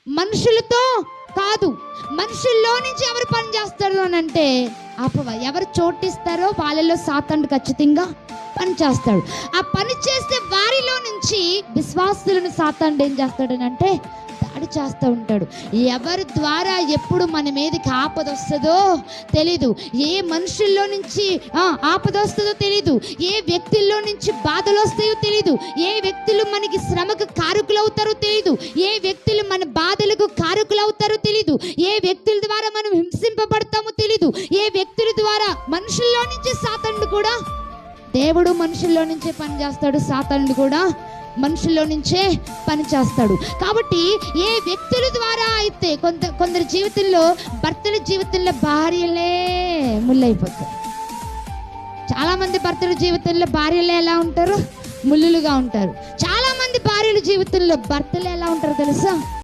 మనుషులతో కాదు, మనుషుల్లో నుంచి ఎవరు పని చేస్తారు అని అంటే ఎవరు చోటిస్తారో వాళ్ళలో సాతానుడు ఖచ్చితంగా పని చేస్తాడు. ఆ పని చేస్తే వారిలో నుంచి విశ్వాసులను సాతానుడు ఏం చేస్తాడని అంటే దాడి చేస్తూ ఉంటాడు. ఎవరి ద్వారా ఎప్పుడు మన మీదకి ఆపద వస్తుందో తెలీదు, ఏ మనుషుల్లో నుంచి ఆపద వస్తుందో తెలీదు, ఏ వ్యక్తుల్లో నుంచి బాధలు వస్తాయో తెలీదు, ఏ వ్యక్తులు మనకి శ్రమకు కారకులు అవుతారో తెలీదు, ఏ వ్యక్తులు మన బాధలకు కారకులు అవుతారో తెలీదు, ఏ వ్యక్తుల ద్వారా మనం హింసింపబడతామో తెలీదు, ఏ వ్యక్తుల ద్వారా మనుషుల్లో నుంచి సాతానుడు కూడా, దేవుడు మనుషుల్లో నుంచే పని చేస్తాడు, సాతానుడు కూడా మనుషుల్లో నుంచే పని చేస్తాడు. కాబట్టి ఏ వ్యక్తుల ద్వారా అయితే కొందరి జీవితంలో, భర్తల జీవితంలో భార్యలే ముళ్ళైపోతారు. చాలా మంది భర్తల జీవితంలో భార్యలే ఎలా ఉంటారు? ముళ్ళులుగా ఉంటారు. చాలా మంది భార్యల జీవితంలో భర్తలు ఎలా ఉంటారు తెలుసా?